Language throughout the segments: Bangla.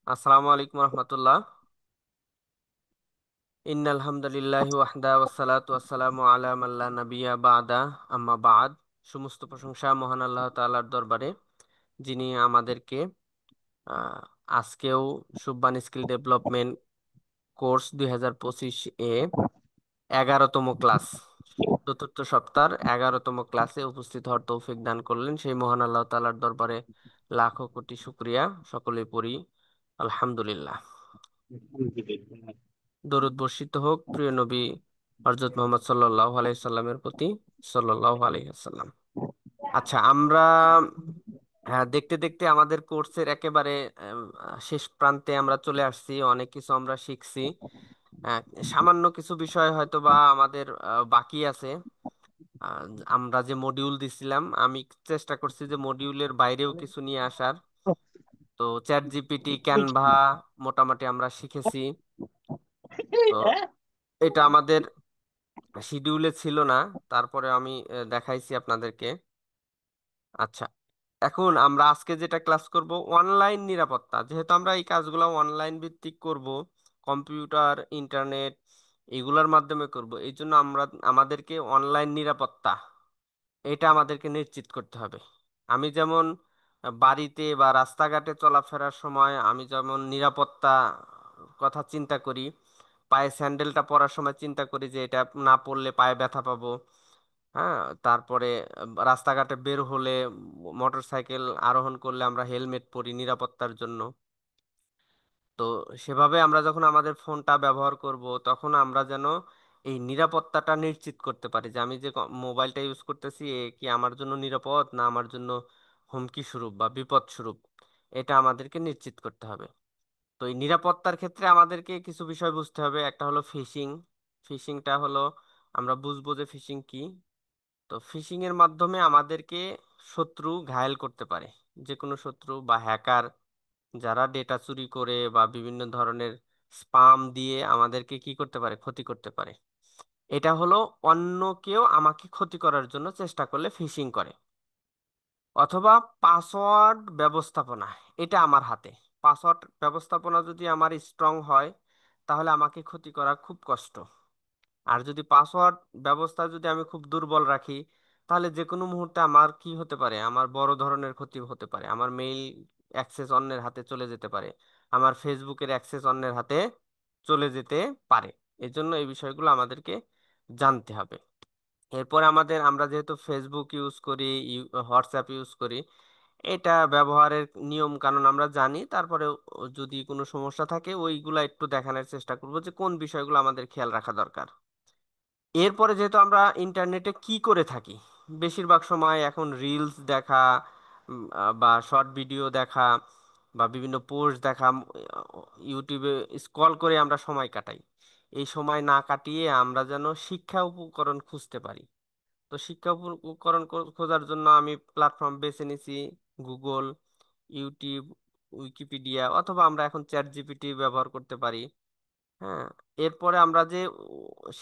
আসসালামু আলাইকুম রহমতুল্লাহ। ইন্নাল হামদুলিল্লাহি ওয়াহদা ওয়াসসালাতু ওয়াসসালামু আলা মাল্লা নাবিয়্যা বাদা আম্মা বাদ। সমস্ত প্রশংসা মহান আল্লাহ তাআলার দরবারে, যিনি আমাদেরকে আহ, আজকেও সুবহান স্কিল ডেভেলপমেন্ট কোর্স 2025 এ 11তম ক্লাস, চতুর্থ সপ্তাহের 11তম ক্লাসে উপস্থিত হওয়ার তৌফিক দান করলেন। সেই মহান আল্লাহ তাআলার দরবারে লাখো কোটি শুকরিয়া সকলে পড়ি আলহামদুলিল্লাহ। দরুদ বর্ষিত হোক প্রিয় নবী হযরত মুহাম্মদ সাল্লাল্লাহু আলাইহি সাল্লামের প্রতি, সাল্লাল্লাহু আলাইহি সাল্লাম। আচ্ছা, আমরা দেখতে দেখতে আমাদের কোর্সের একেবারে শেষ প্রান্তে আমরা চলে আসছি। অনেক কিছু আমরা শিখছি। আহ, সামান্য কিছু বিষয় হয়তো বা আমাদের বাকি আছে। আহ, আমরা যে মডিউল দিছিলাম, আমি চেষ্টা করছি যে মডিউলের বাইরেও কিছু নিয়ে আসার। তো চ্যাট জিপিটি, ক্যানভা মোটামুটি আমরা শিখেছি। তো এটা আমাদের শিডিউলে ছিল না, তারপরে আমি দেখাইছি আপনাদেরকে। আচ্ছা, এখন আমরা আজকে যেটা ক্লাস করব, অনলাইন নিরাপত্তা। যেহেতু আমরা এই কাজগুলো অনলাইন ভিত্তিক করব, কম্পিউটার, ইন্টারনেট এগুলোর মাধ্যমে করব, এই জন্য আমাদেরকে অনলাইন নিরাপত্তা এটা আমাদেরকে নিশ্চিত করতে হবে। আমি যেমন বাড়িতে বা রাস্তাঘাটে চলাফেরার সময় আমি যেমন নিরাপত্তা কথা চিন্তা করি, পায়ে স্যান্ডেলটা পরার সময় চিন্তা করি যে এটা না পরলে পায়ে ব্যথা পাবো। হ্যাঁ, তারপরে রাস্তাঘাটে বের হলে মোটর সাইকেল আরোহণ করলে আমরা হেলমেট পরি নিরাপত্তার জন্য। তো সেভাবে আমরা যখন আমাদের ফোনটা ব্যবহার করব, তখন আমরা যেন এই নিরাপত্তাটা নিশ্চিত করতে পারি যে আমি যে মোবাইলটা ইউজ করতেছি এ কি আমার জন্য নিরাপদ না আমার জন্য হুমকি স্বরূপ বা বিপদ স্বরূপ, এটা আমাদেরকে নিশ্চিত করতে হবে। তো এই নিরাপত্তার ক্ষেত্রে আমাদেরকে কিছু বিষয় বুঝতে হবে। একটা হলো ফিশিং। ফিশিংটা হলো, আমরা বুঝবো যে ফিশিং কি। তো ফিশিং এর মাধ্যমে আমাদেরকে শত্রু ঘায়েল করতে পারে। যে কোনো শত্রু বা হ্যাকার যারা ডেটা চুরি করে বা বিভিন্ন ধরনের স্পাম দিয়ে আমাদেরকে কি করতে পারে, ক্ষতি করতে পারে। এটা হলো অন্য কেউ আমাকে ক্ষতি করার জন্য চেষ্টা করলে ফিশিং করে। অথবা পাসওয়ার্ড ব্যবস্থাপনা, এটা আমার হাতে। পাসওয়ার্ড ব্যবস্থাপনা যদি আমার স্ট্রং হয়, তাহলে আমাকে ক্ষতি করা খুব কষ্ট। আর যদি পাসওয়ার্ড ব্যবস্থা যদি আমি খুব দুর্বল রাখি, তাহলে যে কোনো মুহূর্তে আমার কি হতে পারে, আমার বড় ধরনের ক্ষতি হতে পারে। আমার মেইল অ্যাক্সেস অন্যের হাতে চলে যেতে পারে, আমার ফেসবুকের অ্যাক্সেস অন্যের হাতে চলে যেতে পারে। এজন্য এই বিষয়গুলো আমাদেরকে জানতে হবে। এরপর আমরা যেহেতু ফেসবুক ইউজ করি, হোয়াটসঅ্যাপ ইউজ করি, এটা ব্যবহারের নিয়ম কানুন আমরা জানি। তারপরে যদি কোনো সমস্যা থাকে ওইগুলা একটু দেখানোর চেষ্টা করবো যে কোন বিষয়গুলো আমাদের খেয়াল রাখা দরকার। এরপরে যেহেতু আমরা ইন্টারনেটে কি করে থাকি, বেশিরভাগ সময় এখন রিলস দেখা, বা শর্ট ভিডিও দেখা, বা বিভিন্ন পোস্ট দেখা, ইউটিউবে স্ক্রল করে আমরা সময় কাটাই। এই সময় না কাটিয়ে আমরা যেন শিক্ষা উপকরণ খুঁজতে পারি। তো শিক্ষা উপকরণ খোঁজার জন্য আমি প্ল্যাটফর্ম বেছে নিছি গুগল, ইউটিউব, উইকিপিডিয়া, অথবা আমরা এখন চ্যাট জিপিটি ব্যবহার করতে পারি। হ্যাঁ, এরপরে আমরা যে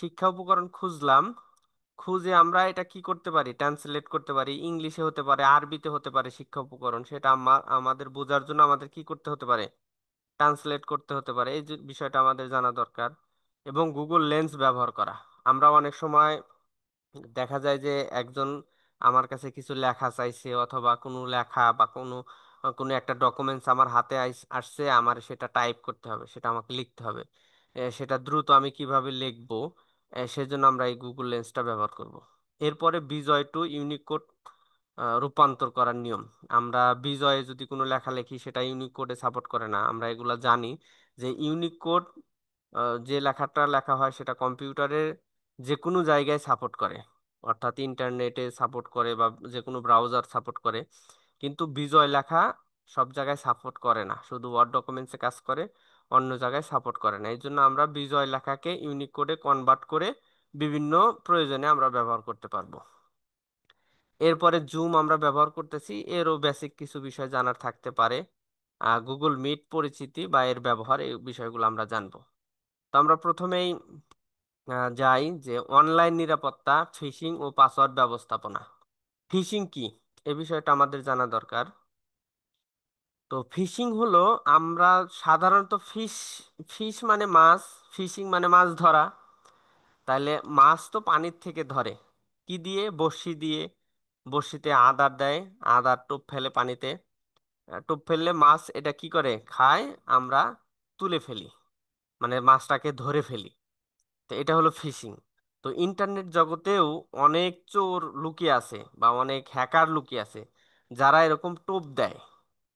শিক্ষা উপকরণ খুঁজলাম, খুঁজে আমরা এটা কি করতে পারি, ট্রান্সলেট করতে পারি। ইংলিশে হতে পারে, আরবিতে হতে পারে শিক্ষা উপকরণ, সেটা আমাদের বোঝার জন্য আমাদের কি করতে হতে পারে, ট্রান্সলেট করতে হতে পারে। এই যে বিষয়টা আমাদের জানা দরকার। এবং গুগল লেন্স ব্যবহার করা। আমরা অনেক সময় দেখা যায় যে একজন আমার কাছে কিছু লেখা চাইছে, অথবা কোনো লেখা বা কোনো কোনো একটা ডকুমেন্টস আমার হাতে আসছে, আমার সেটা টাইপ করতে হবে, সেটা আমাকে লিখতে হবে। সেটা দ্রুত আমি কিভাবে লিখবো, সেজন্য আমরা এই গুগল লেন্সটা ব্যবহার করব। এরপরে বিজয় টু ইউনিকোড রূপান্তর করার নিয়ম। আমরা বিজয়ে যদি কোনো লেখা লিখি, সেটা ইউনিকোডে সাপোর্ট করে না, আমরা এগুলা জানি। যে ইউনিকোড যে লেখাটা লেখা হয় সেটা কম্পিউটারের যে কোনো জায়গায় সাপোর্ট করে, অর্থাৎ ইন্টারনেটে সাপোর্ট করে বা যে কোনো ব্রাউজার সাপোর্ট করে। কিন্তু বিজয় লেখা সব জায়গায় সাপোর্ট করে না, শুধু ওয়ার্ড ডকুমেন্টসে কাজ করে, অন্য জায়গায় সাপোর্ট করে না। এই জন্য আমরা বিজয় লেখাকে ইউনিকোডে কনভার্ট করে বিভিন্ন প্রয়োজনে আমরা ব্যবহার করতে পারবো। এরপরে জুম আমরা ব্যবহার করতেছি, এরও বেসিক কিছু বিষয় জানার থাকতে পারে। গুগল মিট পরিচিতি বা এর ব্যবহার, এই বিষয়গুলো আমরা জানবো। তো আমরা প্রথমেই যাই যে অনলাইন নিরাপত্তা, ফিশিং ও পাসওয়ার্ড ব্যবস্থাপনা। ফিশিং কি, এ বিষয়টা আমাদের জানা দরকার। তো তো ফিশিং হলো, আমরা সাধারণত ফিশ, ফিশ মানে মাছ, ফিশিং মানে মাছ ধরা। তাইলে মাছ তো পানির থেকে ধরে কি দিয়ে? বড়শি দিয়ে। বড়শিতে আদার দেয়, আদার টোপ ফেলে পানিতে। টোপ ফেললে মাছ এটা কি করে খায়, আমরা তুলে ফেলি, মানে মাছটাকে ধরে ফেলি। তো এটা হলো ফিশিং। তো ইন্টারনেট জগতেও অনেক চোর লুকিয়ে আছে বা অনেক হ্যাকার লুকিয়ে আছে, যারা এরকম টোপ দেয়।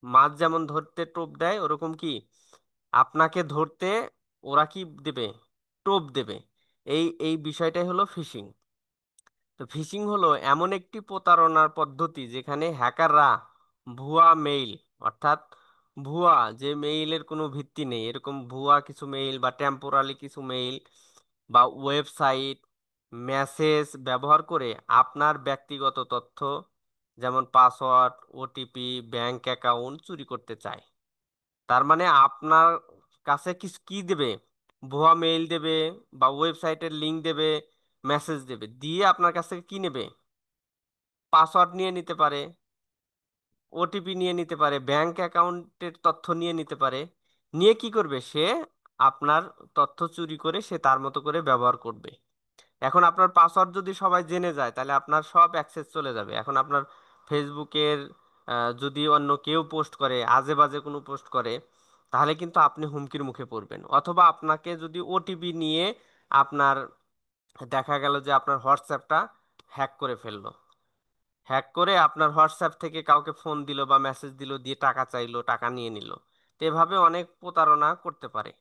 মাছ যেমন ধরতে টোপ দেয়, ওরকম কি আপনাকে ধরতে ওরা কি দেবে? টোপ দেবে। এই এই বিষয়টাই হলো ফিশিং। তো ফিশিং হলো এমন একটি প্রতারণার পদ্ধতি যেখানে হ্যাকাররা ভুয়া মেইল, অর্থাৎ ভুয়া, যে মেইলের কোনো ভিত্তি নেই, এরকম ভুয়া কিছু মেইল বা টেম্পোরারি কিছু মেইল বা ওয়েবসাইট, মেসেজ ব্যবহার করে আপনার ব্যক্তিগত তথ্য, যেমন পাসওয়ার্ড, ওটিপি, ব্যাংক অ্যাকাউন্ট চুরি করতে চায়। তার মানে আপনার কাছে কি কি দেবে? ভুয়া মেইল দেবে বা ওয়েবসাইটের লিংক দেবে, মেসেজ দেবে, দিয়ে আপনার কাছ থেকে কি নেবে? পাসওয়ার্ড নিয়ে নিতে পারে, ওটিপি নিয়ে নিতে পারে, ব্যাংক অ্যাকাউন্টের তথ্য নিয়ে নিতে পারে। নিয়ে কি করবে সে? আপনার তথ্য চুরি করে সে তার মতো করে ব্যবহার করবে। এখন আপনার পাসওয়ার্ড যদি সবাই জেনে যায়, তাহলে আপনার সব অ্যাক্সেস চলে যাবে। এখন আপনার ফেসবুকের যদি অন্য কেউ পোস্ট করে, আজে বাজে কোনো পোস্ট করে, তাহলে কিন্তু আপনি হুমকির মুখে পড়বেন। অথবা আপনাকে যদি ওটিপি নিয়ে আপনার দেখা গেল যে আপনার হোয়াটসঅ্যাপটা হ্যাক করে ফেললো, হ্যাক করে আপনার হোয়াটসঅ্যাপ থেকে কাউকে ফোন দিল বা মেসেজ দিল, দিয়ে টাকা চাইলো, টাকা নিয়ে নিল। তো এভাবে অনেক প্রতারণা করতে পারে।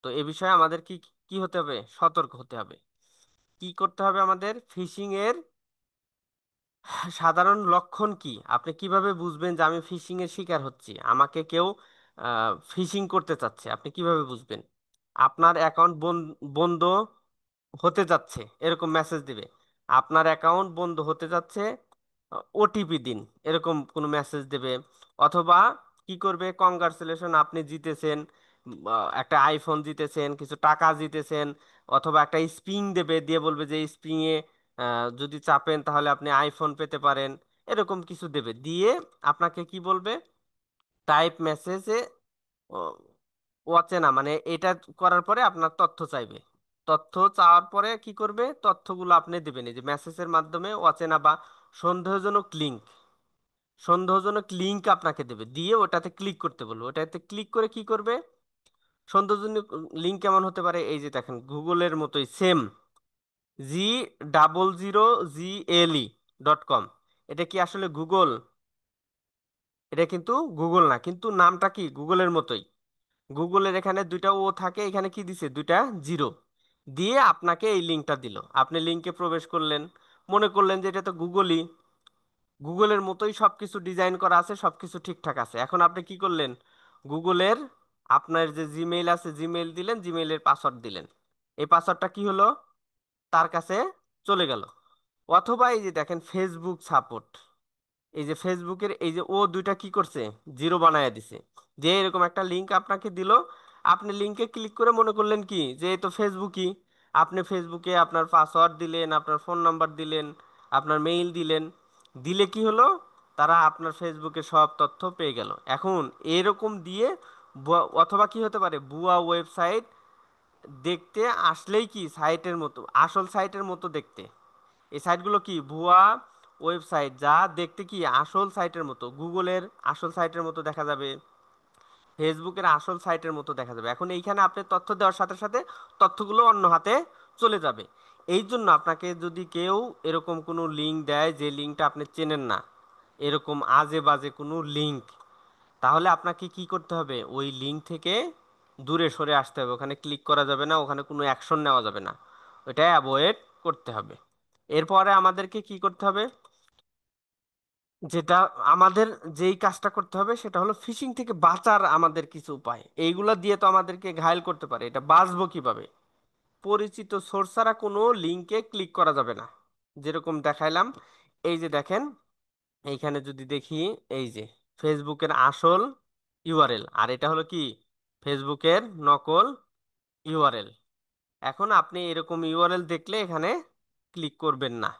তো এ বিষয়ে আমাদের কি কি হতে হবে? সতর্ক হতে হবে। কি করতে হবে আমাদের? ফিশিং এর সাধারণ লক্ষণ কি? আপনি কিভাবে বুঝবেন যে আমি ফিশিং এর শিকার হচ্ছি, আমাকে কেউ ফিশিং করতে চাচ্ছে? আপনি কিভাবে বুঝবেন? আপনার অ্যাকাউন্ট বন্ধ হতে যাচ্ছে, এরকম মেসেজ দিবে। আপনার অ্যাকাউন্ট বন্ধ হতে যাচ্ছে, ওটিপি দিন, এরকম কোনো মেসেজ দেবে। অথবা কি করবে? কংগ্রাচুলেশন, আপনি জিতেছেন, একটা আইফোন জিতেছেন, কিছু টাকা জিতেছেন। অথবা একটা স্প্রিং দেবে, দিয়ে বলবে যে স্প্রিং এ যদি চাপেন তাহলে আপনি আইফোন পেতে পারেন। এরকম কিছু দেবে, দিয়ে আপনাকে কি বলবে? টাইপ মেসেজে অচেনা, মানে এটা করার পরে আপনার তথ্য চাইবে। তথ্য চাওয়ার পরে কি করবে? তথ্যগুলো আপনি দিবেন এই যে মেসেজের মাধ্যমে, অচেনা বা সন্দেহজনক লিংক, সন্দেহজনক লিংক আপনাকে দেবে, দিয়ে ওটাতে ক্লিক করতে বলবো। ওটাতে ক্লিক করে কি করবে? সন্দেহজনক লিংক কেমন হতে পারে? এই যে দেখেন, গুগলের মতোই সেম, G00GLE.com। এটা কি আসলে গুগল? এটা কিন্তু গুগল না, কিন্তু নামটা কি গুগলের মতোই। গুগলের এখানে দুইটা ও থাকে, এখানে কি দিছে? দুইটা জিরো। দিয়ে আপনাকে এই লিঙ্কটা দিল, আপনি লিঙ্কে প্রবেশ করলেন, মনে করলেন যে এটা তো গুগলই, গুগলের মতোই সবকিছু ডিজাইন করা আছে, সবকিছু ঠিকঠাক আছে। এখন আপনি কি করলেন? গুগলের আপনার যে জিমেইল আছে, জিমেইল দিলেন, জিমেইলের পাসওয়ার্ড দিলেন। এই পাসওয়ার্ডটা কি হলো? তার কাছে চলে গেল। অথবা এই যে দেখেন ফেসবুক সাপোর্ট, এই যে ফেসবুকের এই যে ও দুইটা কি করছে? জিরো বানায় দিছে। যে এরকম একটা লিংক আপনাকে দিল, আপনি লিংকে ক্লিক করে মনে করলেন কি যে এই তো ফেসবুকই। আপনি ফেসবুকে আপনার পাসওয়ার্ড দিলেন, আপনার ফোন নাম্বার দিলেন, আপনার মেইল দিলেন। দিলে কি হলো? তারা আপনার ফেসবুকে সব তথ্য পেয়ে গেল। এখন এরকম দিয়ে অথবা কি হতে পারে? ভুয়া ওয়েবসাইট দেখতে আসলেই কি সাইটের মতো, আসল সাইটের মতো দেখতে। এই সাইটগুলো কি ভুয়া ওয়েবসাইট, যা দেখতে কি আসল সাইটের মতো, গুগলের আসল সাইটের মতো দেখা যাবে, ফেসবুকের আসল সাইটের মতো দেখা যাবে। এখন এইখানে আপনি তথ্য দেওয়ার সাথে সাথে তথ্যগুলো অন্য হাতে চলে যাবে। এই জন্য আপনাকে যদি কেউ এরকম কোনো লিঙ্ক দেয়, যে লিঙ্কটা আপনি চেনেন না, এরকম আজে বাজে কোনো লিঙ্ক, তাহলে আপনাকে কি করতে হবে? ওই লিঙ্ক থেকে দূরে সরে আসতে হবে। ওখানে ক্লিক করা যাবে না, ওখানে কোনো অ্যাকশন নেওয়া যাবে না, ওটা অ্যাভয়েড করতে হবে। এরপরে আমাদেরকে কি করতে হবে? যেটা আমাদের যেই কাজটা করতে হবে সেটা হলো ফিশিং থেকে বাঁচার আমাদের কিছু উপায়। এইগুলা দিয়ে তো আমাদেরকে ঘায়েল করতে পারে, এটা বাঁচবো কিভাবে? পরিচিত সোর্স ছাড়া কোনো লিঙ্কে ক্লিক করা যাবে না, যেরকম দেখাইলাম। এই যে দেখেন, এইখানে যদি দেখি, এই যে ফেসবুকের আসল ইউআরএল, আর এটা হলো কি ফেসবুকের নকল ইউআরএল। এখন আপনি এরকম ইউআরএল দেখলে এখানে ক্লিক করবেন না।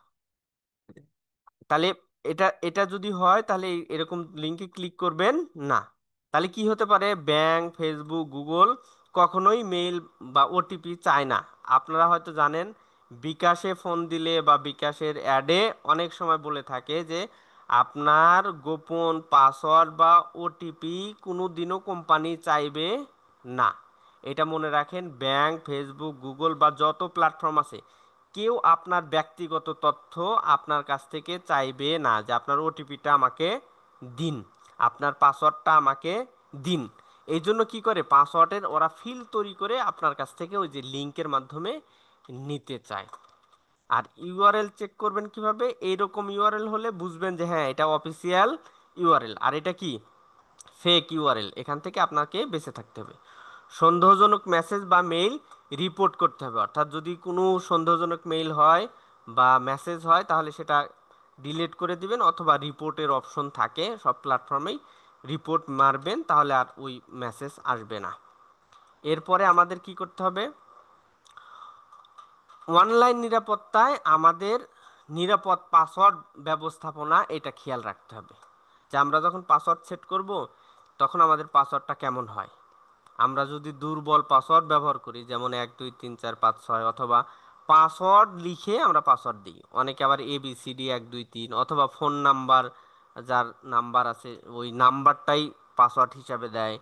তাহলে এটা এটা যদি হয় তাহলে এরকম লিংকে ক্লিক করবেন না। তাহলে কি হতে পারে, ব্যাংক, ফেসবুক, গুগল কখনোই মেইল বা ওটিপি চায় না। আপনারা হয়তো জানেন, বিকাশে ফোন দিলে বা বিকাশের অ্যাডে অনেক সময় বলে থাকে যে আপনার গোপন পাসওয়ার্ড বা ওটিপি কোনো দিনও কোম্পানি চাইবে না। এটা মনে রাখেন, ব্যাংক, ফেসবুক, গুগল বা যত প্ল্যাটফর্ম আছে, কেউ আপনার ব্যক্তিগত তথ্য আপনার কাছ থেকে চাইবে না যে আপনার ওটিপিটা আমাকে দিন, আপনার পাসওয়ার্ডটা আমাকে দিন। এই জন্য কি করে, পাসওয়ার্ডের ওরা ফিল তৈরি করে আপনার কাছ থেকে ওই যে লিঙ্কের মাধ্যমে নিতে চায়। আর ইউআরএল চেক করবেন কিভাবে, এইরকম ইউআরএল হলে বুঝবেন যে হ্যাঁ এটা অফিসিয়াল ইউআরএল, আর এটা কি ফেক ইউআরএল। এখান থেকে আপনাকে বেঁচে থাকতে হবে। সন্দেহজনক মেসেজ বা মেইল রিপোর্ট করতে হবে, অর্থাৎ যদি কোনো সন্দেহজনক মেইল হয় বা মেসেজ হয় তাহলে সেটা ডিলিট করে দিবেন, অথবা রিপোর্টের অপশন থাকে সব প্ল্যাটফর্মেই, রিপোর্ট মারবেন, তাহলে আর ওই মেসেজ আসবে না। এরপরে আমাদের কি করতে হবে, অনলাইন নিরাপত্তায় আমাদের নিরাপদ পাসওয়ার্ড ব্যবস্থাপনা এটা খেয়াল রাখতে হবে, যে আমরা যখন পাসওয়ার্ড সেট করব তখন আমাদের পাসওয়ার্ডটা কেমন হয়। আমরা যদি দুর্বল পাসওয়ার্ড ব্যবহার করি, যেমন 1 2 3 4 5 6, অথবা পাসওয়ার্ড লিখে আমরা পাসওয়ার্ড দিই, অনেকে আবার ABCD 1 2 3, অথবা ফোন নাম্বার, যার নাম্বার আছে ওই নাম্বারটাই পাসওয়ার্ড হিসাবে দেয়,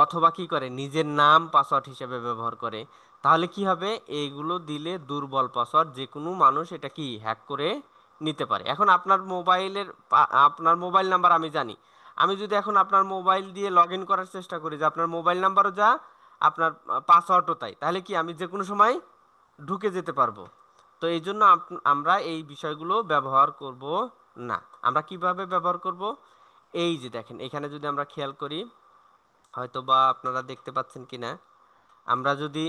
অথবা কি করে নিজের নাম পাসওয়ার্ড হিসাবে ব্যবহার করে, তাহলে কি হবে, এইগুলো দিলে দুর্বল পাসওয়ার্ড যে কোনো মানুষ এটা কি হ্যাক করে নিতে পারে। এখন আপনার মোবাইলের আপনার মোবাইল নাম্বার আমি জানি, আমি যদি এখন আপনার মোবাইল দিয়ে লগ ইন করার চেষ্টা করি, যে আপনার মোবাইল নাম্বারও যা, আপনার পাসওয়ার্ডও তাই, তাহলে কি আমি যে কোনো সময় ঢুকে যেতে পারবো। তো এই জন্য আমরা এই বিষয়গুলো ব্যবহার করব না। আমরা কিভাবে ব্যবহার করব, এই যে দেখেন এখানে যদি আমরা খেয়াল করি, হয়তো বা আপনারা দেখতে পাচ্ছেন কিনা, আমরা যদি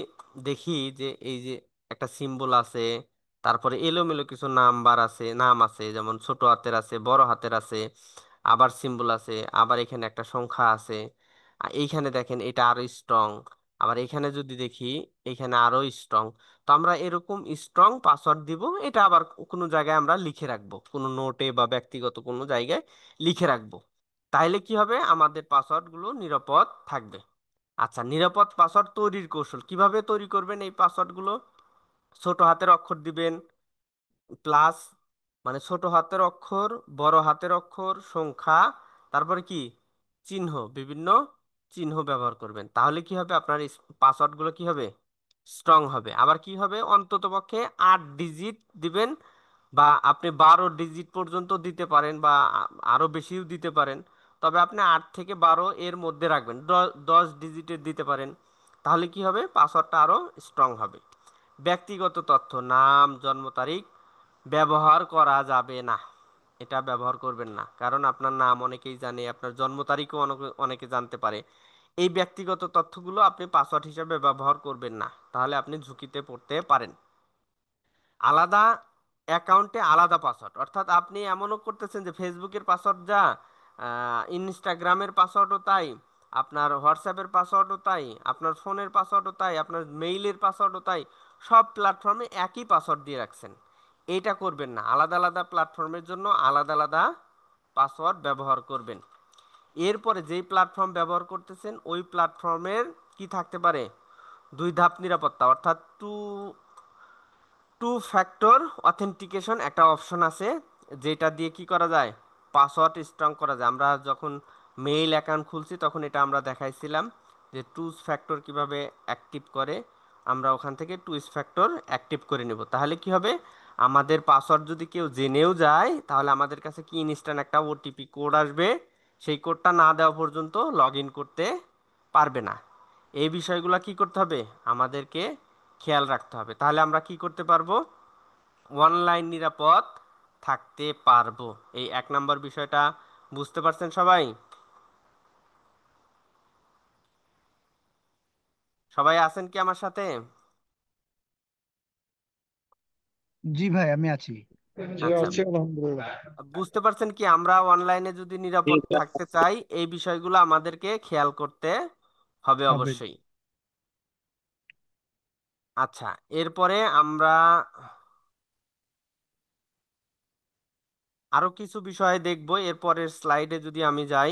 দেখি যে এই যে একটা সিম্বল আছে, তারপরে এলোমেলো কিছু নাম্বার আছে, নাম আছে, যেমন ছোট হাতের আছে, বড় হাতের আছে, আবার সিম্বল আছে, আবার এখানে একটা সংখ্যা আছে, এইখানে দেখেন এটা আরো স্ট্রং, আবার এখানে যদি দেখি এখানে আরো স্ট্রং। তো আমরা এরকম স্ট্রং পাসওয়ার্ড দিব, এটা আবার কোনো জায়গায় আমরা লিখে রাখবো, কোনো নোটে বা ব্যক্তিগত কোনো জায়গায় লিখে রাখবো। তাইলে কি হবে, আমাদের পাসওয়ার্ড গুলো নিরাপদ থাকবে। আচ্ছা, নিরাপদ পাসওয়ার্ড তৈরির কৌশল কিভাবে তৈরি করবেন, এই পাসওয়ার্ড গুলো ছোট হাতের অক্ষর দিবেন, প্লাস মানে ছোট হাতের অক্ষর, বড় হাতের অক্ষর, সংখ্যা, তারপরে কি চিহ্ন, বিভিন্ন চিহ্ন ব্যবহার করবেন, তাহলে কি হবে, আপনার পাসওয়ার্ড গুলো কি হবে, স্ট্রং হবে। আবার কি হবে, অন্তত পক্ষে 8 ডিজিট দিবেন, বা আপনি 12 ডিজিট পর্যন্ত দিতে পারেন, বা আরো বেশিও দিতে পারেন, তবে আপনি 8 থেকে 12 এর মধ্যে রাখবেন, 10 ডিজিটের দিতে পারেন, তাহলে কি হবে, পাসওয়ার্ডটা আরো স্ট্রং হবে। ব্যক্তিগত তথ্য, নাম, জন্ম তারিখ ব্যবহার করা যাবে না, এটা ব্যবহার করবেন না, কারণ আপনার নাম অনেকেই জানে, আপনার জন্ম তারিখও অনেকে জানতে পারে। এই ব্যক্তিগত তথ্যগুলো আপনি পাসওয়ার্ড হিসেবে ব্যবহার করবেন না, তাহলে আপনি ঝুঁকিতে পড়তে পারেন। আলাদা অ্যাকাউন্টে আলাদা পাসওয়ার্ড, অর্থাৎ আপনি এমনও করতেছেন যে ফেসবুকের পাসওয়ার্ড যা, ইনস্টাগ্রামের পাসওয়ার্ডও তাই, আপনার হোয়াটসঅ্যাপের পাসওয়ার্ডও তাই, আপনার ফোনের পাসওয়ার্ডও তাই, আপনার মেইলের পাসওয়ার্ডও তাই, সব প্ল্যাটফর্মে একই পাসওয়ার্ড দিয়ে রাখছেন। এইটা করবেন না, আলাদা আলাদা প্ল্যাটফর্মের জন্য আলাদা আলাদা পাসওয়ার্ড ব্যবহার করবেন। এরপরে যেই প্ল্যাটফর্ম ব্যবহার করতেছেন ওই প্ল্যাটফর্মের কি থাকতে পারে, 2 ধাপ নিরাপত্তা, অর্থাৎ টু ফ্যাক্টর অথেন্টিকেশন একটা অপশন আছে, যেটা দিয়ে কি করা যায়, পাসওয়ার্ড স্ট্রং করা যায়। আমরা যখন মেইল অ্যাকাউন্ট খুলছি তখন এটা আমরা দেখাইছিলাম যে টু ফ্যাক্টর কিভাবে অ্যাক্টিভ করে, আমরা ওখান থেকে টু ফ্যাক্টর অ্যাক্টিভ করে নেব, তাহলে কি হবে, আমাদের পাসওয়ার্ড যদি কেউ জেনেও যায় তাহলে আমাদের কাছে কি ইনস্ট্যান্ট একটা ওটিপি কোড আসবে, সেই কোডটা না দেওয়া পর্যন্ত লগ ইন করতে পারবে না। এই বিষয়গুলো কি করতে হবে, আমাদেরকে খেয়াল রাখতে হবে, তাহলে আমরা কি করতে পারবো, অনলাইন নিরাপদ থাকতে পারবো। এই 1 নম্বর বিষয়টা বুঝতে পারছেন সবাই? সবাই আছেন কি আমার সাথে? জি ভাই, আমি আছি। জি, আচ্ছা, আছি আলহামদুলিল্লাহ। বুঝতে পারছেন কি, আমরা অনলাইনে যদি নিরাপদ থাকতে চাই এই বিষয়গুলো আমাদেরকে খেয়াল করতে হবে হবে। অবশ্যই। আচ্ছা, এরপরে আমরা আরো কিছু বিষয় দেখব, এরপরের স্লাইডে যদি আমি যাই,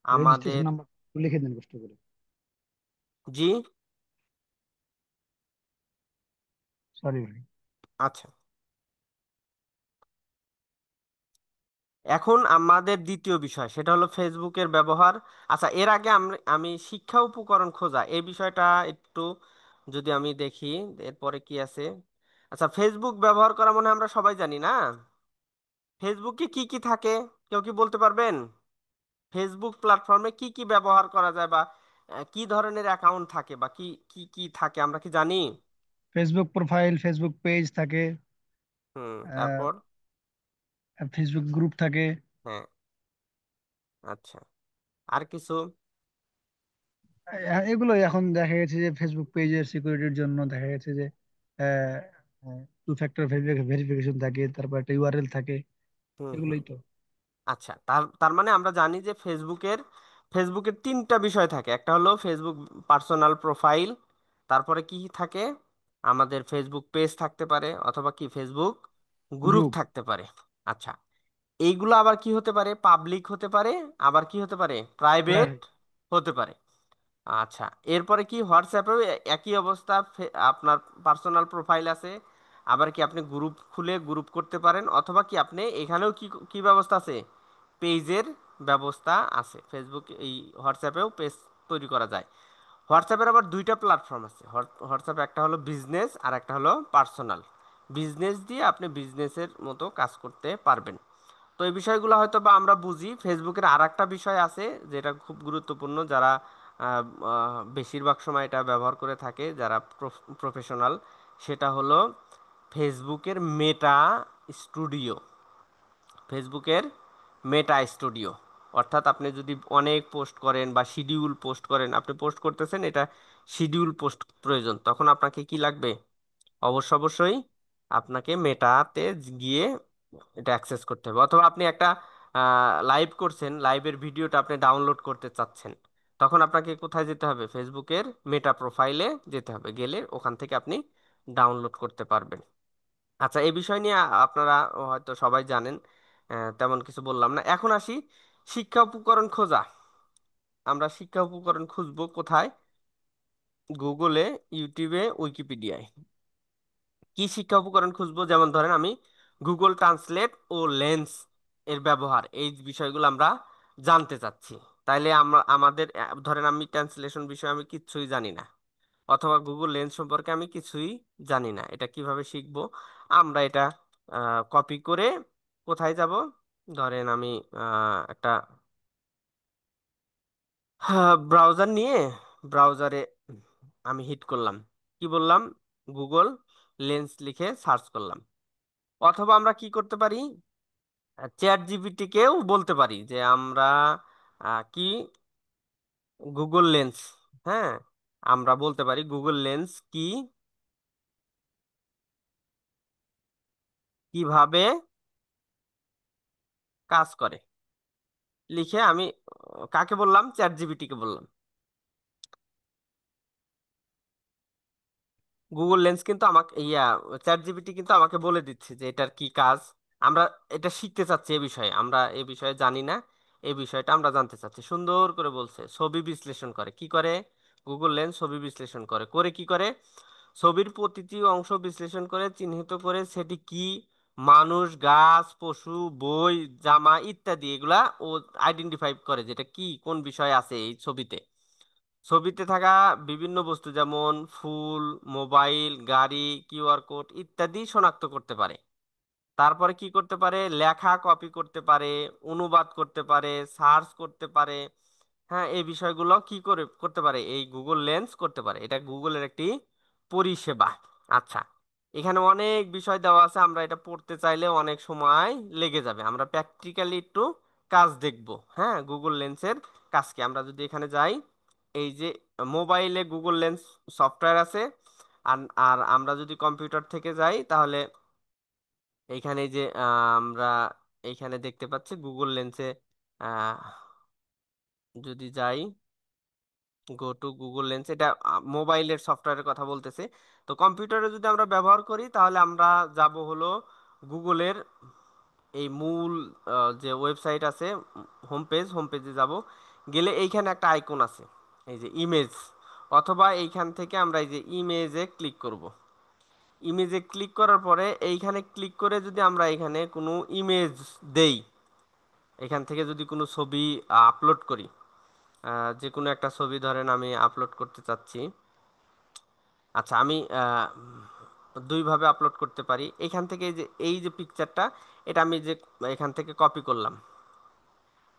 আমাদের রেজিস্ট্রেশন নাম্বার। লিখে দেন কষ্ট করে। জি। সরি ভাই। আচ্ছা, এখন আমাদের দ্বিতীয় বিষয় সেটা হলো ফেসবুকের ব্যবহার। আচ্ছা, এর আগে আমি শিক্ষা উপকরণ খোঁজা এই বিষয়টা একটু যদি আমি দেখি, এরপরে কি আছে। আচ্ছা, ফেসবুক ব্যবহার করা মনে হয় আমরা সবাই জানি না। ফেসবুকে কি কি থাকে, কেউ কি বলতে পারবেন? ফেসবুক প্ল্যাটফর্মে কি কি ব্যবহার করা যায়, বা কি ধরনের অ্যাকাউন্ট থাকে, বা কি কি কি থাকে আমরা কি জানি? ফেসবুক প্রোফাইল, ফেসবুক পেজ থাকে, হুম, আহ, তারপর? ফেসবুক গ্রুপ থাকে। হ্যাঁ। আচ্ছা, আর কিছু? এগুলোই এখন দেখা গেছে যে ফেসবুক পেজের সিকিউরিটির জন্য দেখা গেছে যে টু ফ্যাক্টর ভেরিফিকেশন থাকে, তারপর একটা ইউআরএল থাকে। হুম হুম। এগুলোই তো। আচ্ছা, তার তার মানে আমরা জানি যে ফেসবুকের তিনটা বিষয় থাকে। একটা হলো ফেসবুক পার্সোনাল প্রোফাইল, তারপরে কি থাকে, আমাদের ফেসবুক পেজ থাকতে পারে, অথবা কি ফেসবুক গ্রুপ গ্রুপ। থাকতে পারে। আচ্ছা, এইগুলো আবার কি হতে পারে, পাবলিক হতে পারে, আবার কি হতে পারে, প্রাইভেট প্রাইভেট। হতে পারে। আচ্ছা, এরপরে কি হোয়াটসঅ্যাপেও একই অবস্থা, আপনার পার্সোনাল প্রোফাইল আছে, আবার কি আপনি গ্রুপ খুলে গ্রুপ করতে পারেন, অথবা কি আপনি এখানেও কি কি ব্যবস্থা আছে, পেজের ব্যবস্থা আছে। ফেসবুক এই হোয়াটসঅ্যাপেও পেজ তৈরি করা যায়। হোয়াটসঅ্যাপের আবার দুইটা প্ল্যাটফর্ম আছে। হোয়াটসঅ্যাপ একটা হলো বিজনেস আর একটা হলো পার্সোনাল। বিজনেস দিয়ে আপনি বিজনেসের মতো কাজ করতে পারবেন। তো এই বিষয়গুলো হয়তো বা আমরা বুঝি। ফেসবুকের আর একটা বিষয় আছে যেটা খুব গুরুত্বপূর্ণ, যারা বেশিরভাগ সময় এটা ব্যবহার করে থাকে, যারা প্রফেশনাল, সেটা হলো ফেসবুকের মেটা স্টুডিও। ফেসবুকের মেটা স্টুডিও, অর্থাৎ আপনি যদি অনেক পোস্ট করেন বা শিডিউল পোস্ট করেন, আপনি পোস্ট করতেছেন, এটা শিডিউল পোস্ট প্রয়োজন, তখন আপনাকে কি লাগবে? অবশ্যই আপনাকে মেটাতে গিয়ে এটা অ্যাক্সেস করতে হবে। অথবা আপনি একটা লাইভ করছেন, লাইভের ভিডিওটা আপনি ডাউনলোড করতে চাচ্ছেন, তখন আপনাকে কোথায় যেতে হবে? ফেসবুকের মেটা প্রোফাইলে যেতে হবে, গেলে ওখান থেকে আপনি ডাউনলোড করতে পারবেন। আচ্ছা, এই বিষয় নিয়ে আপনারা হয়তো সবাই জানেন, তেমন কিছু বললাম না। এখন আসি শিক্ষা উপকরণ খোঁজা। আমরা শিক্ষা উপকরণ খুঁজবো কোথায়? গুগলে, ইউটিউবে, উইকিপিডিয়ায়। কি শিক্ষা উপকরণ খুঁজবো? যেমন ধরেন আমি গুগল ট্রান্সলেট ও লেন্স এর ব্যবহার, এই বিষয়গুলো আমরা জানতে চাচ্ছি। তাইলে আমরা আমাদের ধরেন আমি ট্রান্সলেশন বিষয়ে আমি কিচ্ছুই জানি না, অথবা গুগল লেন্স সম্পর্কে আমি কিছুই জানি না, এটা কিভাবে শিখবো? আমরা এটা কপি করে কোথায় যাব? ধরেন আমি একটা ব্রাউজার নিয়ে, ব্রাউজারে আমি হিট করলাম, কি বললাম, গুগল লেন্স লিখে সার্চ করলাম। অথবা আমরা কি করতে পারি, চ্যাট জিপিটিকেও বলতে পারি যে আমরা কি গুগল লেন্স, হ্যাঁ, আমরা বলতে পারি গুগল লেন্স কি, কিভাবে কাজ করে, লিখে আমি কাকে বললাম? চ্যাট জিপিটিকে বললাম। গুগল লেন্স কিন্তু আমাকে চ্যাট জিপিটি কিন্তু আমাকে বলে দিচ্ছে যে এটার কি কাজ। আমরা এটা শিখতে চাচ্ছি, এ বিষয়ে আমরা এ বিষয়ে জানি না, এই বিষয়টা আমরা জানতে চাচ্ছি। সুন্দর করে বলছে, ছবি বিশ্লেষণ করে। কি করে? গুগল লেন্স ছবি বিশ্লেষণ করে। করে কি করে? ছবির প্রতিটি অংশ বিশ্লেষণ করে চিহ্নিত করে সেটি কি, মানুষ, গাছ, পশু, বই, জামা ইত্যাদি, এগুলা ও আইডেন্টিফাই করে যেটা কি, কোন বিষয় আছে এই ছবিতে। ছবিতে থাকা বিভিন্ন বস্তু যেমন ফুল, মোবাইল, গাড়ি, কিউআর কোড ইত্যাদি শনাক্ত করতে পারে। তারপরে কি করতে পারে? লেখা কপি করতে পারে, অনুবাদ করতে পারে, সার্চ করতে পারে। হ্যাঁ, এই বিষয়গুলো কি করে করতে পারে? এই গুগল লেন্স করতে পারে। এটা গুগলের একটি পরিষেবা। আচ্ছা, এখানে অনেক বিষয় দেওয়া আছে, আমরা এটা পড়তে চাইলে অনেক সময় লেগে যাবে। আমরা প্র্যাকটিক্যালি একটু কাজ দেখব। হ্যাঁ, গুগল লেন্সের কাজ কি, আমরা যদি এখানে যাই, এই যে মোবাইলে গুগল লেন্স সফটওয়্যার আছে, আর আর আমরা যদি কম্পিউটার থেকে যাই, তাহলে এইখানে যে আমরা এইখানে দেখতে পাচ্ছি গুগল লেন্সে যদি যাই, গো টু গুগল লেন্স, এটা মোবাইলের সফটওয়্যারের কথা বলতেছে। তো কম্পিউটারে যদি আমরা ব্যবহার করি, তাহলে আমরা যাব হলো গুগলের এই মূল যে ওয়েবসাইট আছে, হোম পেজে যাব। গেলে এইখানে একটা আইকন আছে, এই যে ইমেজ, অথবা এইখান থেকে আমরা এই যে ইমেজে ক্লিক করব। ইমেজে ক্লিক করার পরে এইখানে ক্লিক করে যদি আমরা এখানে কোনো ইমেজ দেই, এখান থেকে যদি কোনো ছবি আপলোড করি, যে কোনো একটা ছবি ধরেন আমি আপলোড করতে চাচ্ছি। আচ্ছা, আমি দুইভাবে আপলোড করতে পারি। এখান থেকে এই যে পিকচারটা, এটা আমি যে এখান থেকে কপি করলাম,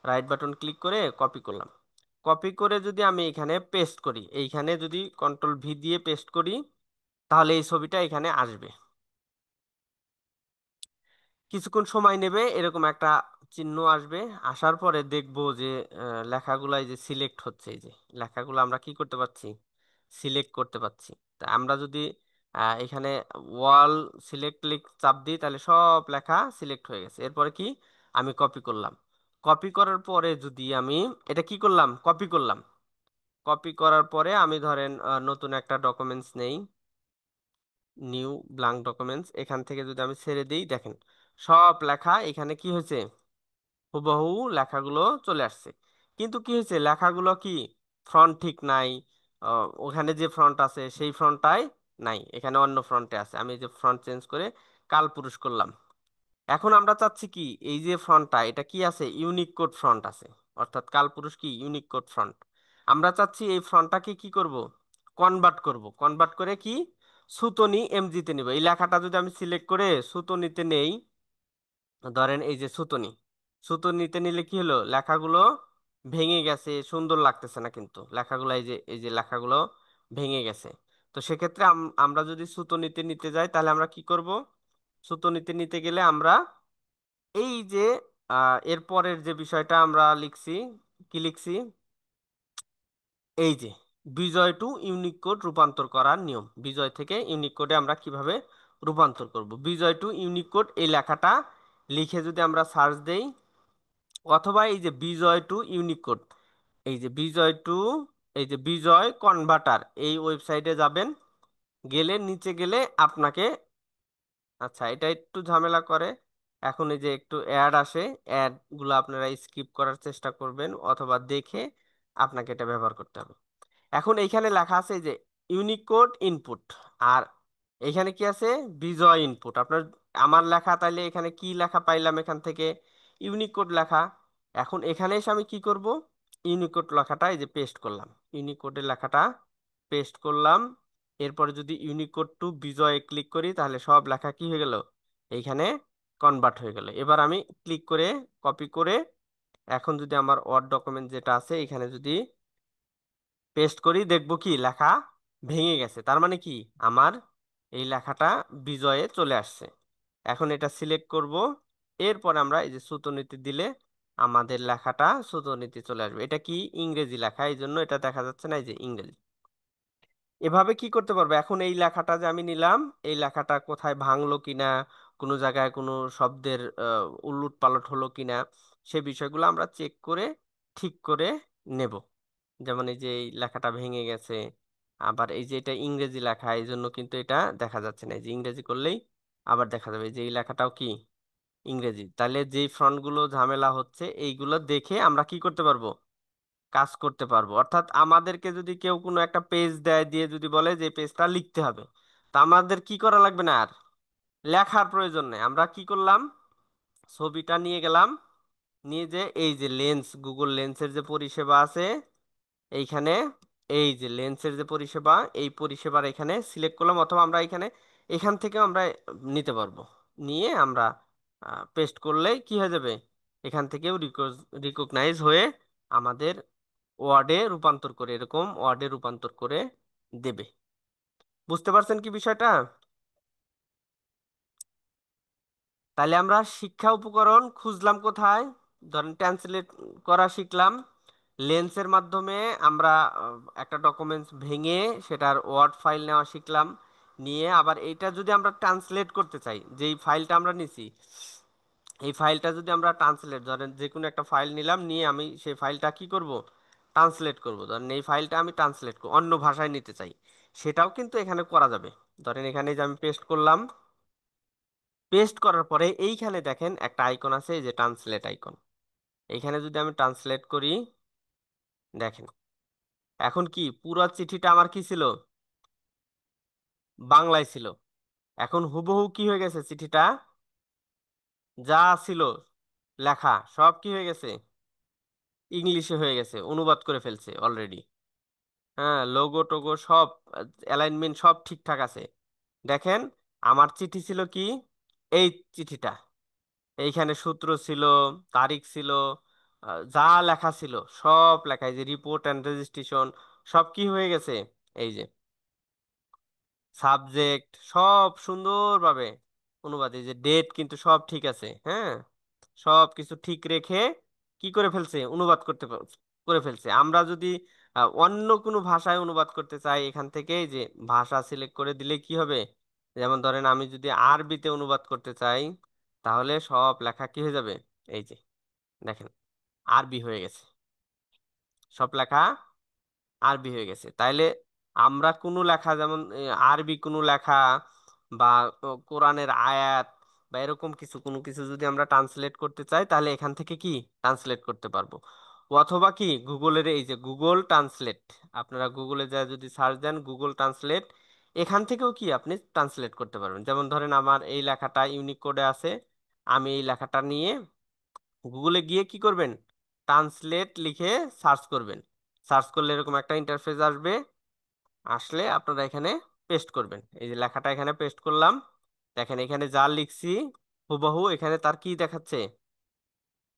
রাইট বাটন ক্লিক করে কপি করলাম। কপি করে যদি আমি এখানে পেস্ট করি, এইখানে যদি কন্ট্রোল ভি দিয়ে পেস্ট করি, তাহলে এই ছবিটা এখানে আসবে। কিছুক্ষণ সময় নেবে, এরকম একটা চিহ্ন আসবে। আসার পরে দেখবো যে লেখাগুলো এই যে সিলেক্ট হচ্ছে, এই যে লেখাগুলো আমরা কি করতে পারছি, সিলেক্ট করতে পারছি। তা আমরা যদি এখানে ওয়াল সিলেক্ট ক্লিক চাপ দিই, তাহলে সব লেখা সিলেক্ট হয়ে গেছে। এরপরে কি, আমি কপি করলাম। কপি করার পরে যদি আমি এটা কি করলাম, কপি করলাম। কপি করার পরে আমি ধরেন নতুন একটা ডকুমেন্টস নেই, নিউ ব্ল্যাঙ্ক ডকুমেন্টস, এখান থেকে যদি আমি ছেড়ে দিই, দেখেন সব লেখা এখানে কি হয়েছে, হুবহু লেখাগুলো চলে আসছে। কিন্তু কি হয়েছে, লেখাগুলো কি ফ্রন্ট ঠিক নাই, ওখানে যে ফ্রন্ট আছে সেই ফ্রন্টটাই নাই, এখানে অন্য ফ্রন্টে আছে। আমি এই যে ফ্রন্ট চেঞ্জ করে কালপুরুষ করলাম। এখন আমরা চাচ্ছি কি, এই যে ফ্রন্টটা এটা কি আছে, ইউনিক কোড ফ্রন্ট আছে, অর্থাৎ কালপুরুষ কি ইউনিক কোড ফ্রন্ট। আমরা চাচ্ছি এই ফ্রন্টটাকে কি করব, কনভার্ট করব। কনভার্ট করে কি, সুতনি এমজিতে নিব। এই লেখাটা যদি আমি সিলেক্ট করে সুতনিতে নেই, ধরেন এই যে সুতনি, সুতনিতে নিলে কি হলো, লেখাগুলো ভেঙে গেছে, সুন্দর লাগতেছে না, কিন্তু লেখাগুলো এই যে লেখাগুলো ভেঙে গেছে। তো সেক্ষেত্রে আমরা যদি সুতনিতে নিতে যাই, তাহলে আমরা কি করব, সুতনিতে নিতে গেলে আমরা এই যে এর পরের যে বিষয়টা আমরা লিখছি, কি লিখছি, এই যে বিজয় টু ইউনিক কোড রূপান্তর করার নিয়ম। বিজয় থেকে ইউনিক কোডে আমরা কিভাবে রূপান্তর করব, বিজয় টু ইউনিক কোড এই লেখাটা লিখে যদি আমরা সার্চ দেই, অথবা এই যে বিজয় টু ইউনিক কোড, এই যে বিজয় টু, এই যে বিজয় কনভার্টার, এই ওয়েবসাইটে যাবেন। গেলে নিচে গেলে আপনাকে, আচ্ছা এটা একটু ঝামেলা করে, এখন এই যে একটু অ্যাড আসে, অ্যাড গুলো আপনারা স্কিপ করার চেষ্টা করবেন, অথবা দেখে আপনাকে এটা ব্যবহার করতে হবে। এখন এইখানে লেখা আছে এই যে ইউনিকোড ইনপুট, আর এখানে কি আছে, বিজয় ইনপুট। আপনার, আমার লেখা, তাইলে এখানে কি লেখা পাইলাম, এখান থেকে ইউনিকোড লেখা। এখন এখানে এসে আমি কি করব, ইউনিকোড লেখাটা এই যে পেস্ট করলাম, ইউনিকোডের লেখাটা পেস্ট করলাম। এরপরে যদি ইউনিকোড টু বিজয় ক্লিক করি, তাহলে সব লেখা কি হয়ে গেল, এইখানে কনভার্ট হয়ে গেল। এবার আমি ক্লিক করে কপি করে, এখন যদি আমার ওয়ার্ড ডকুমেন্ট যেটা আছে এখানে যদি পেস্ট করি, দেখবো কি লেখা ভেঙে গেছে। তার মানে কি, আমার এই লেখাটা বিজয়ে চলে আসছে। এখন এটা সিলেক্ট করব। এরপর আমরা এই যে সুতনিতে দিলে আমাদের লেখাটা সুতনিতে চলে আসবে। এটা কি ইংরেজি লেখা, এই জন্য এটা দেখা যাচ্ছে না, এই যে ইংরেজি। এভাবে কি করতে পারবো, এখন এই লেখাটা যে আমি নিলাম, এই লেখাটা কোথায় ভাঙলো কিনা, কোনো জায়গায় কোনো শব্দের উলট পালট হলো কিনা, সে বিষয়গুলো আমরা চেক করে ঠিক করে নেব। যেমন এই যে এই লেখাটা ভেঙে গেছে, আবার এই যে এটা ইংরেজি লেখা, এই জন্য কিন্তু এটা দেখা যাচ্ছে না। এই যে ইংরেজি করলেই আবার দেখা যাবে, এই যে এই লেখাটাও কি ইংরেজি। তাহলে যেই ফন্ট গুলো ঝামেলা হচ্ছে, এইগুলো দেখে আমরা কি করতে পারবো, কাজ করতে পারবো। অর্থাৎ আমাদেরকে যদি কেউ কোনো একটা পেজ দেয়, দিয়ে যদি বলে যে পেজটা লিখতে হবে, তা আমাদের কি করা লাগবে না, আর লেখার প্রয়োজন নেই। আমরা কি করলাম, ছবিটা নিয়ে গেলাম, নিয়ে যে এই যে লেন্স, গুগল লেন্সের যে পরিষেবা আছে এইখানে, এই যে লেন্সের যে পরিষেবা, এই পরিষেবার এখানে সিলেক্ট করলাম, অথবা আমরা এখানে এখান থেকেও আমরা নিতে পারবো। নিয়ে আমরা পেস্ট করলেই কি হয়ে যাবে, এখান থেকেও রিকগনাইজ হয়ে আমাদের ওয়ার্ডে রূপান্তর করে, এরকম ওয়ার্ডে রূপান্তর করে দেবে। বুঝতে পারছেন কি বিষয়টা? তাহলে আমরা শিক্ষা উপকরণ খুঁজলাম কোথায়, ধরেন ট্রান্সলেট করা শিখলাম, লেন্সের মাধ্যমে আমরা একটা ডকুমেন্টস ভেঙে সেটার ওয়ার্ড ফাইল নেওয়া শিখলাম। নিয়ে আবার এইটা যদি আমরা ট্রান্সলেট করতে চাই, যেই ফাইলটা আমরা নিছি, এই ফাইলটা যদি আমরা ট্রান্সলেট, ধরেন যে কোনো একটা ফাইল নিলাম, নিয়ে আমি সেই ফাইলটা কি করব, ট্রান্সলেট করব। ধরেন এই ফাইলটা আমি ট্রান্সলেট অন্য ভাষায় নিতে চাই, সেটাও কিন্তু এখানে করা যাবে। ধরেন এখানে যে আমি পেস্ট করলাম, পেস্ট করার পরে এইখানে দেখেন একটা আইকন আছে, এই যে ট্রান্সলেট আইকন। এইখানে যদি আমি ট্রান্সলেট করি, দেখেন, এখন কি পুরো চিঠিটা আমার কি ছিল, বাংলায় ছিল। এখন হুবহু কি হয়ে গেছে চিঠিটা, যা ছিল লেখা সব কি হয়ে গেছে, ইংলিশে হয়ে গেছে, অনুবাদ করে ফেলছে অলরেডি। হ্যাঁ, লোগো টোগো সব, অ্যালাইনমেন্ট সব ঠিকঠাক আছে। দেখেন, আমার চিঠি ছিল কি, এই চিঠিটা, এইখানে সূত্র ছিল, তারিখ ছিল, যা লেখা ছিল সব লেখা, এই যে রিপোর্ট অ্যান্ড রেজিস্ট্রেশন সব কি হয়ে গেছে, এই যে সাবজেক্ট সব সুন্দরভাবে অনুবাদ, এই যে ডেট কিন্তু সব ঠিক আছে, হ্যাঁ, সব কিছু ঠিক রেখে কি করে ফেলছে, অনুবাদ করে ফেলছে। আমরা যদি অন্য কোনো ভাষায় অনুবাদ করতে চাই, এখান থেকে এই যে ভাষা সিলেক্ট করে দিলে কি হবে, যেমন ধরেন আমি যদি আরবিতে অনুবাদ করতে চাই, তাহলে সব লেখা কি হয়ে যাবে, এই যে দেখেন, আরবি হয়ে গেছে, সব লেখা আরবি হয়ে গেছে। তাইলে আমরা কোনো লেখা, যেমন আরবি কোনো লেখা বা কোরআনের আয়াত বা এরকম কিছু কোনো কিছু যদি আমরা ট্রান্সলেট করতে চাই, তাহলে এখান থেকে কি ট্রান্সলেট করতে পারবো। অথবা কি গুগলের এই যে গুগল ট্রান্সলেট, আপনারা গুগলে যা যদি সার্চ দেন গুগল ট্রান্সলেট, এখান থেকেও কি আপনি ট্রান্সলেট করতে পারবেন। যেমন ধরেন আমার এই লেখাটা ইউনিক কোডে আছে, আমি এই লেখাটা নিয়ে গুগলে গিয়ে কি করবেন, ট্রান্সলেট লিখে সার্চ করবেন। সার্চ করলে এরকম একটা ইন্টারফেস আসবে, আসলে আপনারা এখানে পেস্ট করবেন, এই যে লেখাটা এখানে পেস্ট করলাম। দেখেন এখানে যা লিখছি হুবহু এখানে তার কি দেখাচ্ছে,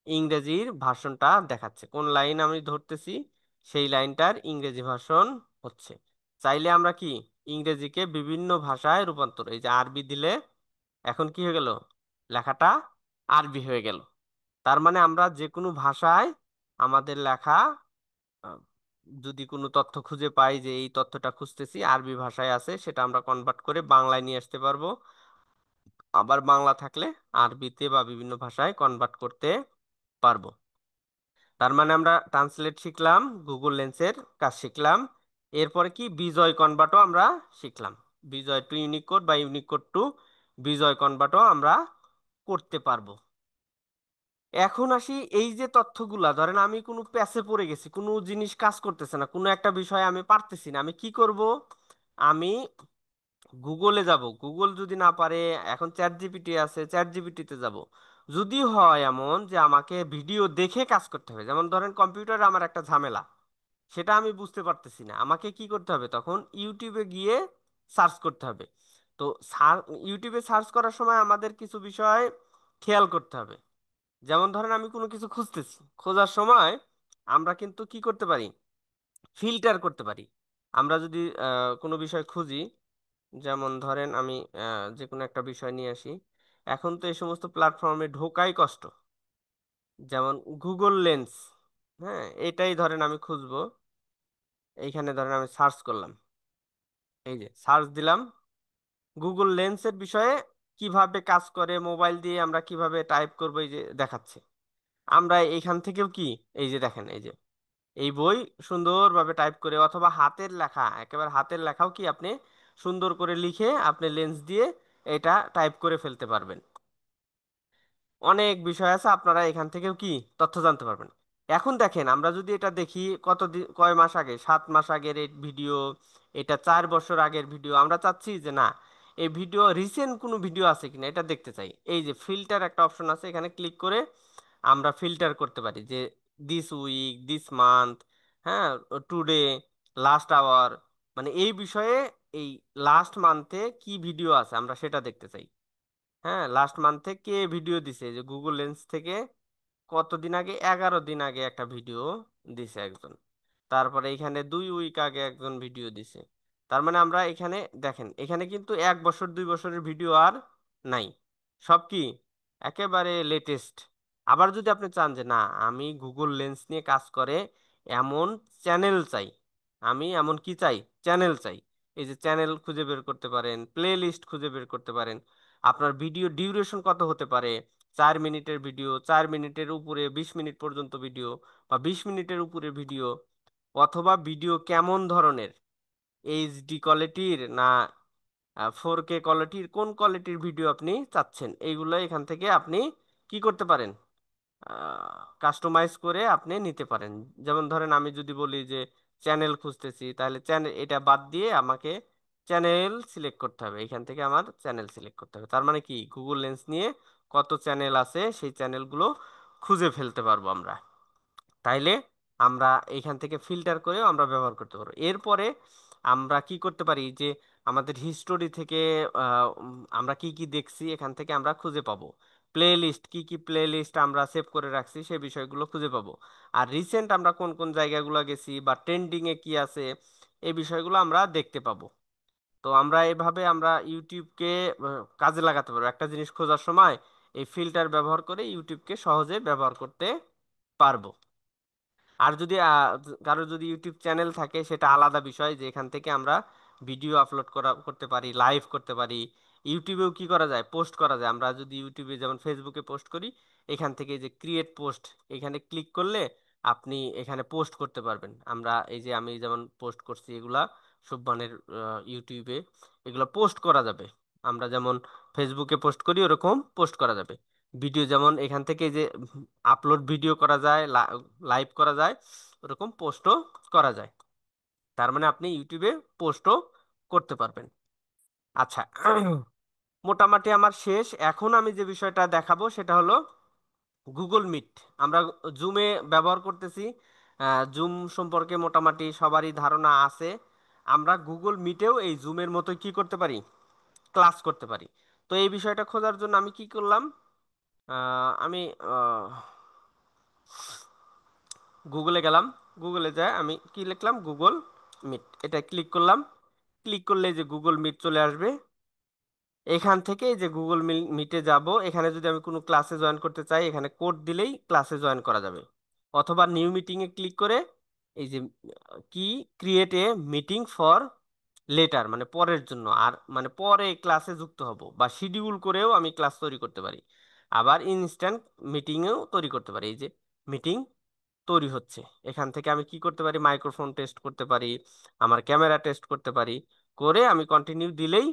ইংরেজির ভার্সনটা দেখাচ্ছে। কোন লাইন আমি ধরতেছি সেই লাইনটার ইংরেজি ভার্সন হচ্ছে। চাইলে আমরা কি ইংরেজিকে বিভিন্ন ভাষায় রূপান্তর, এই যে আরবি দিলে এখন কি হয়ে গেল, লেখাটা আরবি হয়ে গেল। তার মানে আমরা যে কোনো ভাষায় আমাদের লেখা, আহ, যদি কোনো তথ্য খুঁজে পাই যে এই তথ্যটা খুঁজতেছি আরবি ভাষায় আছে, সেটা আমরা কনভার্ট করে বাংলায় নিয়ে আসতে পারবো। আবার বাংলা থাকলে আরবিতে বা বিভিন্ন ভাষায় কনভার্ট করতে পারবো। তার মানে আমরা ট্রান্সলেট শিখলাম, গুগল লেন্সের কাজ শিখলাম, এরপরে কি বিজয় কনভার্টও আমরা শিখলাম। বিজয় টু ইউনিকোড বা ইউনিকোড টু বিজয় কনভার্টও আমরা করতে পারবো। এখন আসি, এই যে তথ্যগুলা ধরেন আমি কোনো প্যাচে পড়ে গেছি, কোনো জিনিস কাজ করতেছে না, কোনো একটা বিষয়ে আমি পারতেছি না, আমি কি করব, আমি গুগলে যাব। গুগল যদি না পারে, এখন চ্যাট জিপিটি আছে, চ্যাট জিপিটিতে যাব। যদি হয় এমন যে আমাকে ভিডিও দেখে কাজ করতে হবে, যেমন ধরেন কম্পিউটারে আমার একটা ঝামেলা, সেটা আমি বুঝতে পারতেছি না, আমাকে কি করতে হবে, তখন ইউটিউবে গিয়ে সার্চ করতে হবে। তো ইউটিউবে সার্চ করার সময় আমাদের কিছু বিষয় খেয়াল করতে হবে। যেমন ধরেন আমি কোনো কিছু খুঁজতেছি, খোঁজার সময় আমরা কিন্তু কি করতে পারি, ফিল্টার করতে পারি। আমরা যদি কোনো বিষয় খুঁজি, যেমন ধরেন আমি যে কোনো একটা বিষয় নিয়ে আসি, এখন তো এই সমস্ত প্ল্যাটফর্মে ঢোকাই কষ্ট, যেমন গুগল লেন্স, হ্যাঁ, এটাই ধরেন আমি খুঁজবো, এইখানে ধরেন আমি সার্চ করলাম, এই যে সার্চ দিলাম গুগল লেন্সের বিষয়ে, কিভাবে কাজ করে মোবাইল দিয়ে আমরা কিভাবে টাইপ করবো, এই যে দেখাচ্ছে। আমরা এইখান থেকেও কি, এই যে দেখেন, এই যে এই বই সুন্দরভাবে টাইপ করে, অথবা হাতের লেখা, একেবারে হাতের লেখাও কি আপনি সুন্দর করে লিখে আপনি লেন্স দিয়ে এটা টাইপ করে ফেলতে পারবেন। অনেক বিষয় আছে, আপনারা এখান থেকেও কি তথ্য জানতে পারবেন। এখন দেখেন আমরা যদি এটা দেখি, কয় মাস আগে, 7 মাস আগের এই ভিডিও, এটা 4 বছর আগের ভিডিও, আমরা চাচ্ছি যে না, এই ভিডিও রিসেন্ট কোনো ভিডিও আছে কিনা এটা দেখতে চাই। এই যে ফিল্টার একটা অপশন আছে, এখানে ক্লিক করে আমরা ফিল্টার করতে পারি যে দিস উইক, দিস মান্থ, হ্যাঁ, টুডে, লাস্ট আওয়ার, মানে এই বিষয়ে এই লাস্ট মান্থে কি ভিডিও আছে আমরা সেটা দেখতে চাই। হ্যাঁ, লাস্ট মান্থে কে ভিডিও দিছে, যে গুগল লেন্স থেকে কতদিন আগে, 11 দিন আগে একটা ভিডিও দিছে একজন। তারপরে এখানে 2 উইক আগে একজন ভিডিও দিছে। তার মানে আমরা এখানে দেখেন, এখানে কিন্তু 1 বছর 2 বছরের ভিডিও আর নাই, সব কি একেবারে লেটেস্ট। আবার যদি আপনি চান যে না, আমি গুগল লেন্স নিয়ে কাজ করে এমন চ্যানেল চাই, আমি এমন কি চাই, চ্যানেল চাই, এই যে চ্যানেল খুঁজে বের করতে পারেন, প্লে লিস্ট খুঁজে বের করতে পারেন। আপনার ভিডিও ডিউরেশন কত হতে পারে, 4 মিনিটের ভিডিও, 4 মিনিটের উপরে 20 মিনিট পর্যন্ত ভিডিও, বা 20 মিনিটের উপরে ভিডিও, অথবা ভিডিও কেমন ধরনের, এইচডি কোয়ালিটির না 4K কোয়ালিটির, কোন কোয়ালিটির ভিডিও আপনি চাচ্ছেন, এইগুলো এখান থেকে আপনি কি করতে পারেন, কাস্টমাইজ করে আপনি নিতে পারেন। যেমন ধরেন আমি যদি বলি যে চ্যানেল খুঁজতেছি, তাহলে চ্যানেল এটা বাদ দিয়ে আমাকে চ্যানেল সিলেক্ট করতে হবে, এখান থেকে আমার চ্যানেল সিলেক্ট করতে হবে। তার মানে কি, গুগল লেন্স নিয়ে কত চ্যানেল আছে সেই চ্যানেলগুলো খুঁজে ফেলতে পারবো আমরা। তাইলে আমরা এখান থেকে ফিল্টার করেও আমরা ব্যবহার করতে পারবো। এরপরে আমরা কি করতে পারি যে আমাদের হিস্টোরি থেকে আমরা কি কি দেখছি এখান থেকে আমরা খুঁজে পাবো। প্লে লিস্ট, কি কি প্লে লিস্ট আমরা সেভ করে রাখছি সে বিষয়গুলো খুঁজে পাবো। আর রিসেন্ট আমরা কোন কোন জায়গাগুলো গেছি বা ট্রেন্ডিং এ কি আছে এই বিষয়গুলো আমরা দেখতে পাবো। তো আমরা এভাবে আমরা ইউটিউবকে কাজে লাগাতে পারবো একটা জিনিস খোঁজার সময়। এই ফিল্টার ব্যবহার করে ইউটিউবকে সহজে ব্যবহার করতে পারবো। আর যদি কারো যদি ইউটিউব চ্যানেল থাকে সেটা আলাদা বিষয়, যে এখান থেকে আমরা ভিডিও আপলোড করতে পারি, লাইভ করতে পারি। ইউটিউবেও কি করা যায়, পোস্ট করা যায়। আমরা যদি ইউটিউবে যেমন ফেসবুকে পোস্ট করি, এখান থেকে এই যে ক্রিয়েট পোস্ট, এখানে ক্লিক করলে আপনি এখানে পোস্ট করতে পারবেন। আমরা এই যে আমি যেমন পোস্ট করছি এগুলা সুবহানের ইউটিউবে এগুলা পোস্ট করা যাবে। আমরা যেমন ফেসবুকে পোস্ট করি ওরকম পোস্ট করা যাবে। ভিডিও যেমন এখান থেকে যে আপলোড ভিডিও করা যায়, লাইভ করা যায়, ওরকম পোস্টও করা যায়। তার মানে আপনি ইউটিউবে পোস্টও করতে পারবেন। আচ্ছা, মোটামুটি আমার শেষ। এখন আমি যে বিষয়টা দেখাবো সেটা হলো গুগল মিট। আমরা জুমে ব্যবহার করতেছি, জুম সম্পর্কে মোটামুটি সবারই ধারণা আছে। আমরা গুগল মিটেও এই জুমের মতো কি করতে পারি, ক্লাস করতে পারি। তো এই বিষয়টা খোঁজার জন্য আমি কি করলাম, আমি গুগলে গেলাম। গুগলে যায় আমি কি লিখলাম, গুগল মিট, এটা ক্লিক করলাম। ক্লিক করলে যে গুগল মিট চলে আসবে। এখান থেকে এই যে গুগল মিটে যাব, এখানে যদি আমি কোনো ক্লাসে জয়েন করতে চাই এখানে কোড দিলেই ক্লাসে জয়েন করা যাবে। অথবা নিউ মিটিং এ ক্লিক করে এই যে কি, create a meeting for letter, মানে পরের জন্য, আর মানে পরে ক্লাসে যুক্ত হব, বা শিডিউল করেও আমি ক্লাস তৈরি করতে পারি। আবার ইনস্ট্যান্ট মিটিংয়েও তৈরি করতে পারি। এই যে মিটিং তৈরি হচ্ছে, এখান থেকে আমি কি করতে পারি, মাইক্রোফোন টেস্ট করতে পারি, আমার ক্যামেরা টেস্ট করতে পারি। করে আমি কন্টিনিউ দিলেই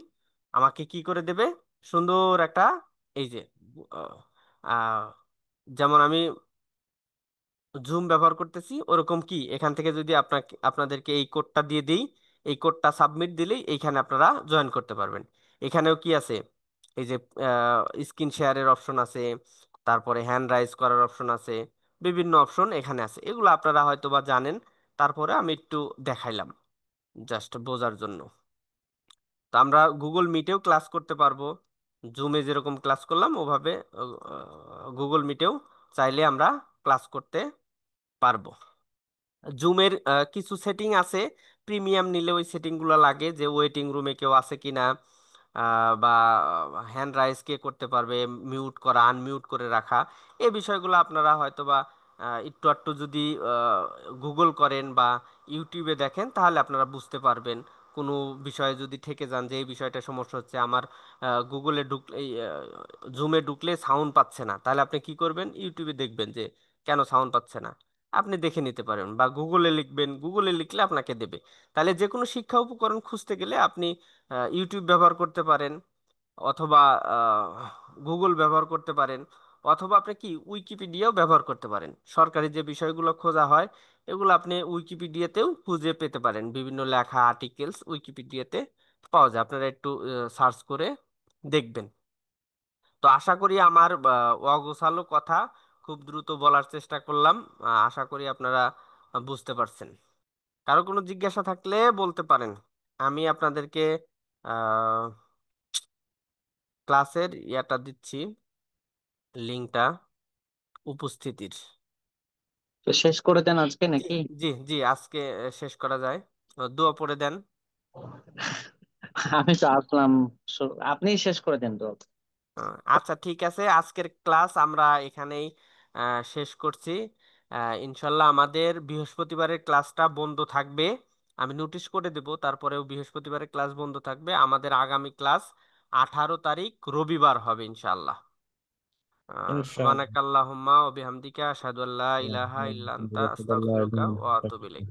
আমাকে কি করে দেবে, সুন্দর একটা এই যে আহ, আহ, যেমন আমি জুম ব্যবহার করতেছি ওরকম কি, এখান থেকে যদি আপনাদেরকে এই কোডটা দিয়ে দিই, এই কোডটা সাবমিট দিলেই এইখানে আপনারা জয়েন করতে পারবেন। এখানেও কি আছে, এই যে স্ক্রিন শেয়ারের অপশন আছে, তারপরে হ্যান্ড রাইজ করার অপশন আছে, বিভিন্ন অপশন এখানে আছে। এগুলো আপনারা হয়তো বা জানেন, তারপরে আমি একটু দেখাইলাম জাস্ট বোঝার জন্য। তো আমরা গুগল মিটেও ক্লাস করতে পারবো, জুমে যেরকম ক্লাস করলাম ওভাবে গুগল মিটেও চাইলে আমরা ক্লাস করতে পারবো। জুমের কিছু সেটিং আছে, প্রিমিয়াম নিলে ওই সেটিং গুলো লাগে, যে ওয়েটিং রুমে কেউ আছে কিনা, বা হ্যান্ড রাইজ কে করতে পারবে, মিউট করা আনমিউট করে রাখা, এই বিষয়গুলো আপনারা হয়তো বা একটু একটু যদি গুগল করেন বা ইউটিউবে দেখেন তাহলে আপনারা বুঝতে পারবেন। কোনো বিষয়ে যদি ঠেকে যান যে এই বিষয়টা সমস্যা হচ্ছে আমার, গুগলে ঢুকলে এই জুমে ঢুকলে সাউন্ড পাচ্ছে না, তাহলে আপনি কি করবেন, ইউটিউবে দেখবেন যে কেন সাউন্ড পাচ্ছে না, আপনি দেখে নিতে পারেন। বা গুগলে লিখবেন, গুগলে লিখলে আপনাকে দেবে। তাহলে যে কোনো শিক্ষা উপকরণ খুঁজতে গেলে আপনি ইউটিউব ব্যবহার করতে পারেন, অথবা গুগল ব্যবহার করতে পারেন, অথবা আপনি কি উইকিপিডিয়াও ব্যবহার করতে পারেন। সরকারি যে বিষয়গুলো খোঁজা হয় এগুলো আপনি উইকিপিডিয়াতেও খুঁজে পেতে পারেন। বিভিন্ন লেখা আর্টিকেলস উইকিপিডিয়াতে পাওয়া যায়, আপনারা একটু সার্চ করে দেখবেন। তো আশা করি আমার অগোছালো কথা খুব দ্রুত বলার চেষ্টা করলাম। আশা করি আপনারা বুঝতে পারছেন। কারো কোনো জিজ্ঞাসা থাকলে বলতে পারেন। আমি আপনাদেরকে আহ ক্লাসের ইয়াটা দিচ্ছি, লিঙ্কটা উপস্থিতির। তো শেষ করে দেন আজকে জি নাকি? জি জি, আজকে শেষ করা যায়। দোয়া পড়ে দেন। আমি তো আসলাম, আপনি শেষ করে দেন তো। আচ্ছা ঠিক আছে, আজকের ক্লাস আমরা এখানেই শেষ করছি। ইনশাল্লাহ আমাদের বৃহস্পতিবারের ক্লাসটা বন্ধ থাকবে, আমি নোটিশ করে দেব। তারপরেও বৃহস্পতিবারের ক্লাস বন্ধ থাকবে। আমাদের আগামী ক্লাস 18 তারিখ রবিবার হবে ইনশাল্লাহ। ইনশাআল্লাহ। সুবহানাকাল্লাহুম্মা ওয়া বিহামদিকা আশহাদু আল্লা ইলাহা ইল্লা আনতা আস্তাগফিরুকা ওয়া আতুবু ইলাইক।